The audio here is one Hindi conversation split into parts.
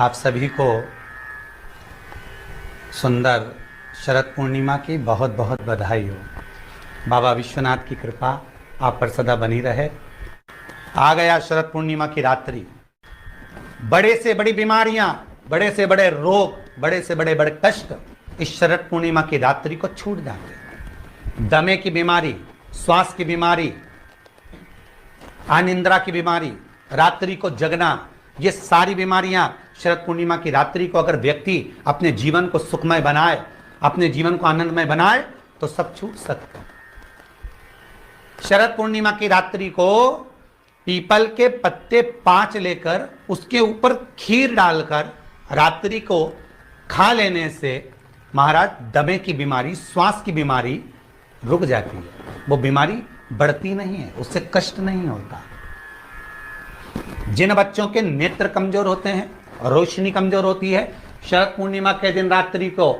आप सभी को सुंदर शरद पूर्णिमा की बहुत बहुत बधाई हो। बाबा विश्वनाथ की कृपा आप पर सदा बनी रहे। आ गया शरद पूर्णिमा की रात्रि। बड़े से बड़ी बीमारियां, बड़े से बड़े रोग, बड़े से बड़े बड़े कष्ट इस शरद पूर्णिमा की रात्रि को छूट जाते हैं। दमे की बीमारी, श्वास की बीमारी, अनिद्रा की बीमारी, रात्रि को जगना, ये सारी बीमारियां शरद पूर्णिमा की रात्रि को अगर व्यक्ति अपने जीवन को सुखमय बनाए, अपने जीवन को आनंदमय बनाए तो सब छूट सकते हैं। शरद पूर्णिमा की रात्रि को पीपल के पत्ते 5 लेकर उसके ऊपर खीर डालकर रात्रि को खा लेने से महाराज दमे की बीमारी, श्वास की बीमारी रुक जाती है। वो बीमारी बढ़ती नहीं है, उससे कष्ट नहीं होता। जिन बच्चों के नेत्र कमजोर होते हैं, रोशनी कमजोर होती है, शरद पूर्णिमा के दिन रात्रि को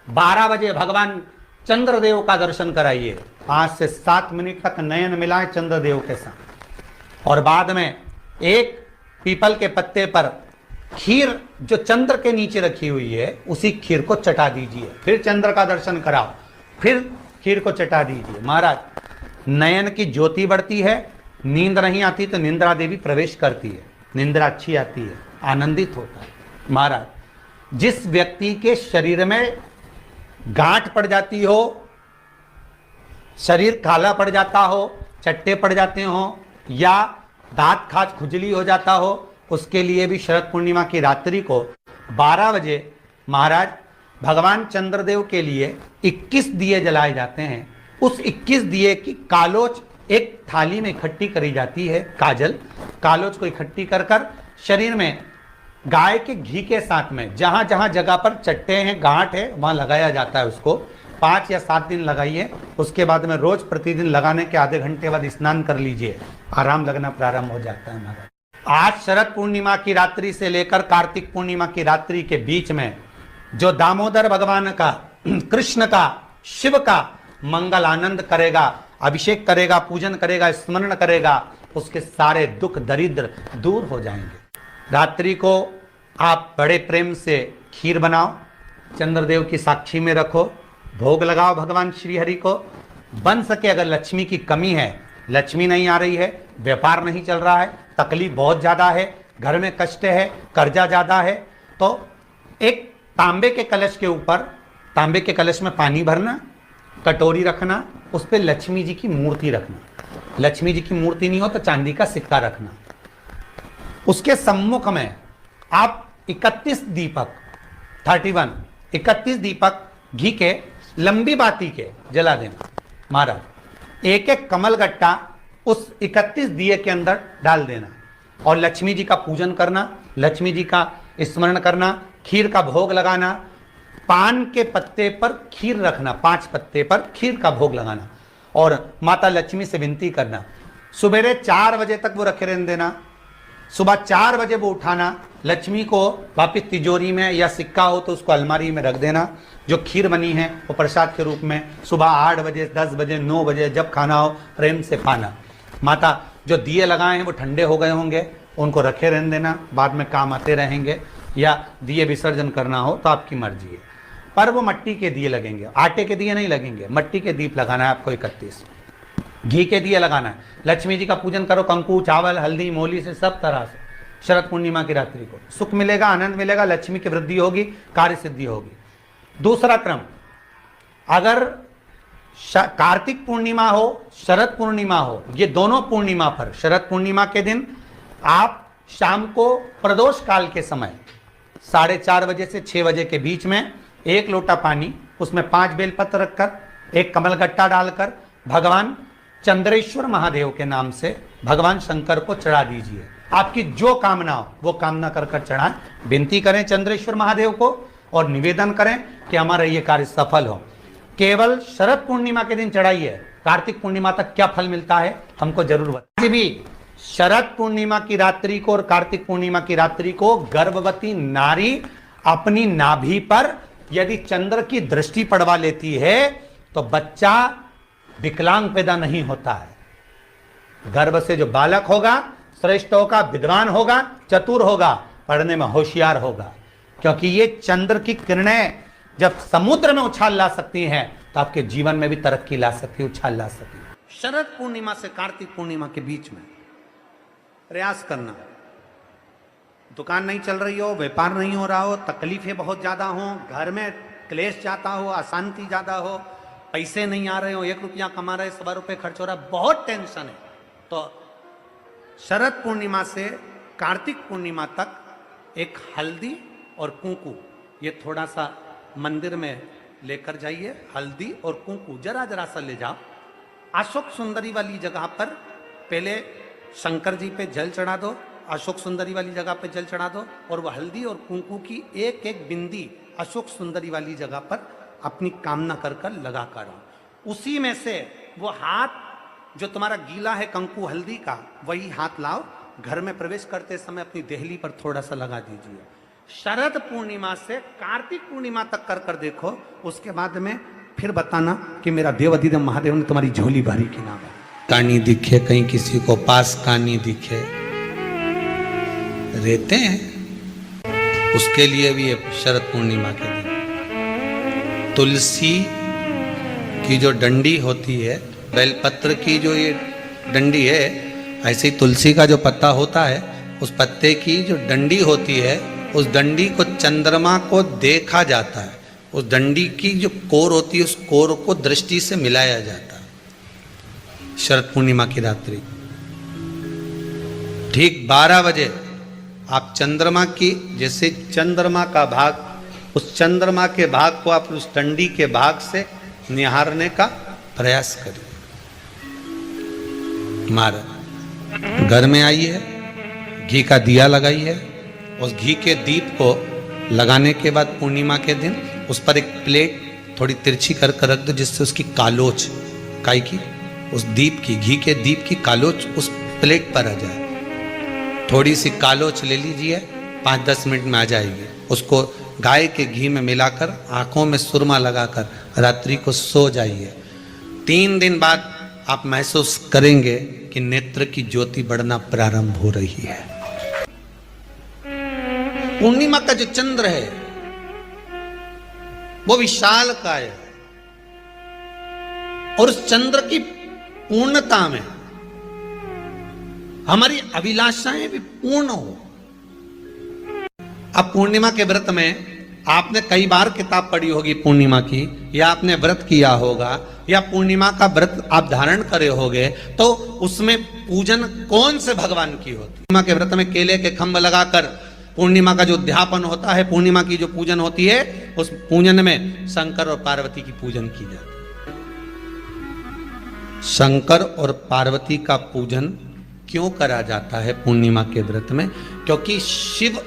12 बजे भगवान चंद्रदेव का दर्शन कराइए। 5 से 7 मिनट तक नयन मिलाएं चंद्रदेव के साथ और बाद में एक पीपल के पत्ते पर खीर जो चंद्र के नीचे रखी हुई है उसी खीर को चटा दीजिए। फिर चंद्र का दर्शन कराओ, फिर खीर को चटा दीजिए। महाराज नयन की ज्योति बढ़ती है। नींद नहीं आती तो निंद्रा देवी प्रवेश करती है, निंद्रा अच्छी आती है, आनंदित होता है। महाराज जिस व्यक्ति के शरीर में गांठ पड़ जाती हो, शरीर काला पड़ जाता हो, चट्टे पड़ जाते हो या दांत खाज खुजली हो जाता हो, उसके लिए भी शरद पूर्णिमा की रात्रि को 12 बजे महाराज भगवान चंद्रदेव के लिए 21 दिए जलाए जाते हैं। उस 21 दिए की कालोच एक थाली में इकट्ठी करी जाती है। कालोच को इकट्ठी कर कर शरीर में गाय के घी के साथ में जहां जहां जगह पर चट्टे हैं, गांठ है, वहां लगाया जाता है। उसको 5 या 7 दिन लगाइए। उसके बाद में रोज प्रतिदिन लगाने के आधे घंटे बाद स्नान कर लीजिए, आराम लगना प्रारंभ हो जाता है। महाराज आज शरद पूर्णिमा की रात्रि से लेकर कार्तिक पूर्णिमा की रात्रि के बीच में जो दामोदर भगवान का, कृष्ण का, शिव का मंगल आनंद करेगा, अभिषेक करेगा, पूजन करेगा, स्मरण करेगा, उसके सारे दुख दरिद्र दूर हो जाएंगे। रात्रि को आप बड़े प्रेम से खीर बनाओ, चंद्रदेव की साक्षी में रखो, भोग लगाओ भगवान श्री हरि को। बन सके अगर लक्ष्मी की कमी है, लक्ष्मी नहीं आ रही है, व्यापार नहीं चल रहा है, तकलीफ बहुत ज्यादा है, घर में कष्ट है, कर्जा ज्यादा है, तो एक तांबे के कलश के ऊपर, तांबे के कलश में पानी भरना, कटोरी रखना, उस पर लक्ष्मी जी की मूर्ति रखना। लक्ष्मी जी की मूर्ति नहीं हो तो चांदी का सिक्का रखना। उसके सम्मुख में आप 31 दीपक घी के लंबी बाती के जला देना। महाराज एक एक कमल गट्टा उस 31 दिए के अंदर डाल देना और लक्ष्मी जी का पूजन करना, लक्ष्मी जी का स्मरण करना, खीर का भोग लगाना, पान के पत्ते पर खीर रखना, 5 पत्ते पर खीर का भोग लगाना और माता लक्ष्मी से विनती करना। सुबेरे 4 बजे तक वो रखे रहने देना, सुबह 4 बजे वो उठाना, लक्ष्मी को वापिस तिजोरी में या सिक्का हो तो उसको अलमारी में रख देना। जो खीर बनी है वो प्रसाद के रूप में सुबह 8 बजे, 10 बजे, 9 बजे जब खाना हो प्रेम से खाना। माता जो दिए लगाए हैं वो ठंडे हो गए होंगे, उनको रखे रहने देना, बाद में काम आते रहेंगे, या दिए विसर्जन करना हो तो आपकी मर्जी है। पर वो मट्टी के दिए लगेंगे, आटे के दिए नहीं लगेंगे, मट्टी के दीप लगाना है आपको। 31 घी के दिए लगाना है। लक्ष्मी जी का पूजन करो, कंकु, चावल, हल्दी, मोली से, सब तरह से। शरद पूर्णिमा की रात्रि को सुख मिलेगा, आनंद मिलेगा, लक्ष्मी की वृद्धि होगी, कार्य सिद्धि होगी। दूसरा क्रम, अगर कार्तिक पूर्णिमा हो, शरद पूर्णिमा हो, ये दोनों पूर्णिमा पर शरद पूर्णिमा के दिन आप शाम को प्रदोष काल के समय 4:30 बजे से 6 बजे के बीच में 1 लोटा पानी, उसमें 5 बेलपत्र रखकर, 1 कमलगट्टा डालकर भगवान चंद्रेश्वर महादेव के नाम से भगवान शंकर को चढ़ा दीजिए। आपकी जो कामना हो वो कामना कर कर चढ़ाएं, विनती करें चंद्रेश्वर महादेव को और निवेदन करें कि हमारा ये कार्य सफल हो। केवल शरद पूर्णिमा के दिन चढ़ाइए, कार्तिक पूर्णिमा तक क्या फल मिलता है हमको जरूर बताइए। भी शरद पूर्णिमा की रात्रि को और कार्तिक पूर्णिमा की रात्रि को गर्भवती नारी अपनी नाभि पर यदि चंद्र की दृष्टि पड़वा लेती है तो बच्चा विकलांग पैदा नहीं होता है। गर्भ से जो बालक होगा श्रेष्ठ होगा, विद्वान होगा, चतुर होगा, पढ़ने में होशियार होगा, क्योंकि ये चंद्र की किरणें जब समुद्र में उछाल ला सकती हैं तो आपके जीवन में भी तरक्की ला सकती है, उछाल ला सकती है। शरद पूर्णिमा से कार्तिक पूर्णिमा के बीच में प्रयास करना। दुकान नहीं चल रही हो, व्यापार नहीं हो रहा हो, तकलीफें बहुत ज्यादा हो, घर में क्लेश जाता हो, अशांति ज्यादा हो, पैसे नहीं आ रहे हो, 1 रुपया कमा रहे 100 रुपये खर्च हो रहा है, बहुत टेंशन है, तो शरद पूर्णिमा से कार्तिक पूर्णिमा तक एक हल्दी और कुंकू ये थोड़ा सा मंदिर में लेकर जाइए। हल्दी और कुंकू जरा जरा सा ले जाओ, अशोक सुंदरी वाली जगह पर पहले शंकर जी पे जल चढ़ा दो, अशोक सुंदरी वाली जगह पे जल चढ़ा दो, और वह हल्दी और कुंकू की एक एक बिंदी अशोक सुंदरी वाली जगह पर अपनी कामना कर कर लगा कर आओ। उसी में से वो हाथ जो तुम्हारा गीला है कंकु हल्दी का, वही हाथ लाओ, घर में प्रवेश करते समय अपनी देहली पर थोड़ा सा लगा दीजिए। शरद पूर्णिमा से कार्तिक पूर्णिमा तक कर कर देखो, उसके बाद में फिर बताना कि मेरा देव अधिदेव महादेव ने तुम्हारी झोली भरी कि ना भरी। कहानी दिखे कहीं किसी को पास कहानी दिखे, रहते हैं, उसके लिए भी शरद पूर्णिमा के दिन तुलसी की जो डंडी होती है, बेलपत्र की जो ये डंडी है, ऐसे ही तुलसी का जो पत्ता होता है, उस पत्ते की जो डंडी होती है, उस डंडी को चंद्रमा को देखा जाता है, उस डंडी की जो कोर होती है, उस कोर को दृष्टि से मिलाया जाता है। शरद पूर्णिमा की रात्रि ठीक 12 बजे आप चंद्रमा की, जैसे चंद्रमा का भाग, उस चंद्रमा के भाग को आप उस डंडी के भाग से निहारने का प्रयास करिए। हमारा घर में आइए, घी का दिया लगाइए, उस घी के दीप को लगाने के बाद पूर्णिमा के दिन उस पर एक प्लेट थोड़ी तिरछी कर कर रख दो, जिससे उसकी कालोच, काई की, उस दीप की, घी के दीप की कालोच उस प्लेट पर आ जाए। थोड़ी सी कालोच ले लीजिए, 5-10 मिनट में आ जाएगी। उसको गाय के घी में मिलाकर आंखों में सुरमा लगाकर रात्रि को सो जाइए। 3 दिन बाद आप महसूस करेंगे कि नेत्र की ज्योति बढ़ना प्रारंभ हो रही है। पूर्णिमा का जो चंद्र है वो विशाल का है, और उस चंद्र की पूर्णता में हमारी अभिलाषाएं भी पूर्ण हो। अब पूर्णिमा के व्रत में आपने कई बार किताब पढ़ी होगी पूर्णिमा की, या आपने व्रत किया होगा, या पूर्णिमा का व्रत आप धारण करे होगे, तो उसमें पूजन कौन से भगवान की होती? पूर्णिमा के व्रत में केले के खंभ लगाकर पूर्णिमा का जो उद्यापन होता है, पूर्णिमा की जो पूजन होती है, उस पूजन में शंकर और पार्वती की पूजन की जाती है। शंकर और पार्वती का पूजन क्यों करा जाता है पूर्णिमा के व्रत में? क्योंकि शिव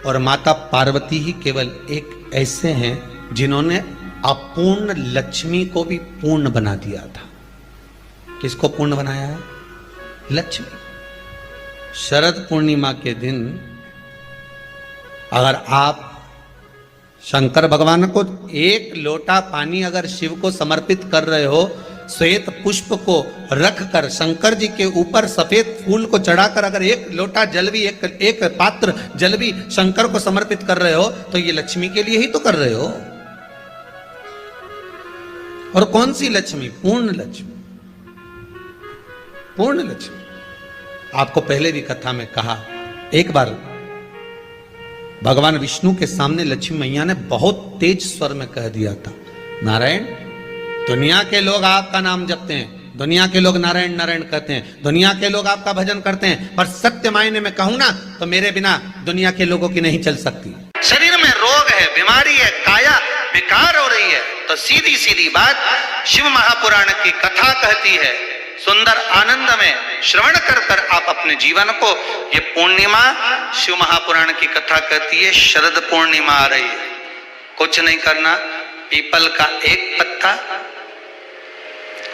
और माता पार्वती ही केवल एक ऐसे हैं जिन्होंने अपूर्ण लक्ष्मी को भी पूर्ण बना दिया था। किसको पूर्ण बनाया है? लक्ष्मी। शरद पूर्णिमा के दिन अगर आप शंकर भगवान को 1 लोटा पानी अगर शिव को समर्पित कर रहे हो, श्वेत पुष्प को रखकर शंकर जी के ऊपर सफेद फूल को चढ़ाकर अगर 1 लोटा जल भी, एक पात्र जल भी शंकर को समर्पित कर रहे हो, तो ये लक्ष्मी के लिए ही तो कर रहे हो। और कौन सी लक्ष्मी? पूर्ण लक्ष्मी। पूर्ण लक्ष्मी। आपको पहले भी कथा में कहा, एक बार भगवान विष्णु के सामने लक्ष्मी मैया ने बहुत तेज स्वर में कह दिया था, नारायण, दुनिया के लोग आपका नाम जपते हैं, दुनिया के लोग नारायण नारायण कहते हैं, दुनिया के लोग आपका भजन करते हैं, पर सत्य मायने में कहूं ना तो मेरे बिना दुनिया के लोगों की नहीं चल सकती। शरीर में रोग है, बीमारी है, काया बेकार हो रही है, तो सीधी सीधी बात शिव महापुराण की कथा कहती है, सुंदर आनंद में श्रवण कर कर आप अपने जीवन को, ये पूर्णिमा शिव महापुराण की कथा कहती है, शरद पूर्णिमा आ रही है, कुछ नहीं करना, पीपल का एक पत्ता,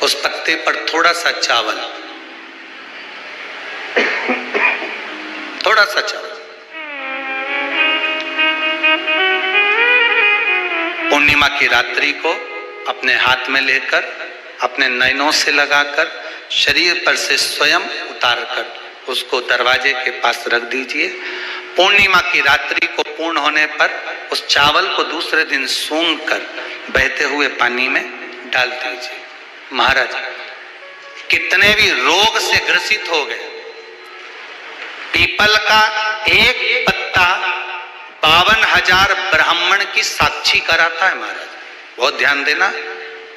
उस पत्ते पर थोड़ा सा चावल, थोड़ा सा चावल, पूर्णिमा की रात्रि को अपने हाथ में लेकर, अपने नयनों से लगाकर, शरीर पर से स्वयं उतार कर उसको दरवाजे के पास रख दीजिए। पूर्णिमा की रात्रि को पूर्ण होने पर उस चावल को दूसरे दिन सूंघ कर बहते हुए पानी में डाल दीजिए। महाराज कितने भी रोग से ग्रसित हो गए, पीपल का एक पत्ता 52,000 ब्राह्मण की साक्षी कराता है। महाराज बहुत ध्यान देना,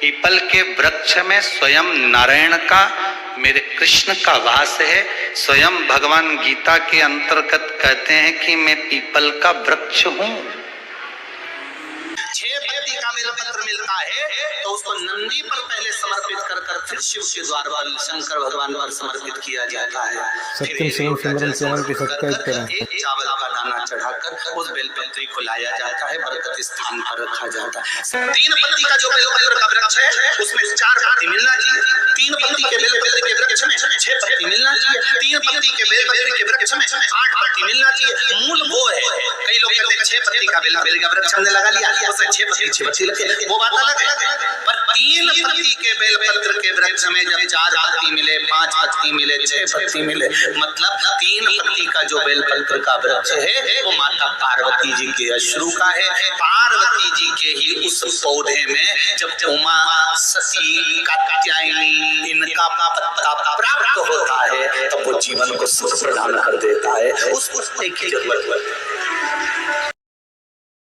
पीपल के वृक्ष में स्वयं नारायण का, मेरे कृष्ण का वास है। स्वयं भगवान गीता के अंतर्गत कहते हैं कि मैं पीपल का वृक्ष हूं। 6 पत्ती का बेलपत्र मिलता है तो उसको नंदी पर पहले समर्पित कर कर फिर शिव के द्वार पर शंकर भगवान पर समर्पित किया जाता है। सत्यम शिवम सुंदरम चैनल को सब्सक्राइब करें। एक चावल का दाना चढ़ाकर उस बेलपत्री को लाया जाता है, बरकत स्थान पर रखा जाता है। 3 पत्ती का जो बेलपत्र का वृक्ष है उसमें 4 पत्ती मिलना चाहिए। 3 पत्ती के बेलपत्र के वृक्ष में 6 पत्ती मिलना चाहिए। 3 पत्ती के बेलपत्र के वृक्ष में 8 पत्ती मिलना चाहिए। मूल वो है, कई लोग कहते हैं 6 पत्ती का बेल का वृक्ष हमने लगा लिया, उसमें 6 पत्ती लगे, वो बात अलग है। पर 3 पत्ती के बेलपत्र के वृक्ष में जब 4 पत्ती मिले, 5 पत्ती मिले, 6 पत्ती मिले, मतलब 3 पत्ती का जो बेलपत्र का वृक्ष है वो माता पार्वती जी के अश्रु का है। पार्वती जी के ही उस पौधे में जब उमा, सती, कात्यायनी इनका पत्ता प्राप्त होता है तब वो जीवन को सुख प्रदान कर देता है। उस पत्ते की जरूरत है।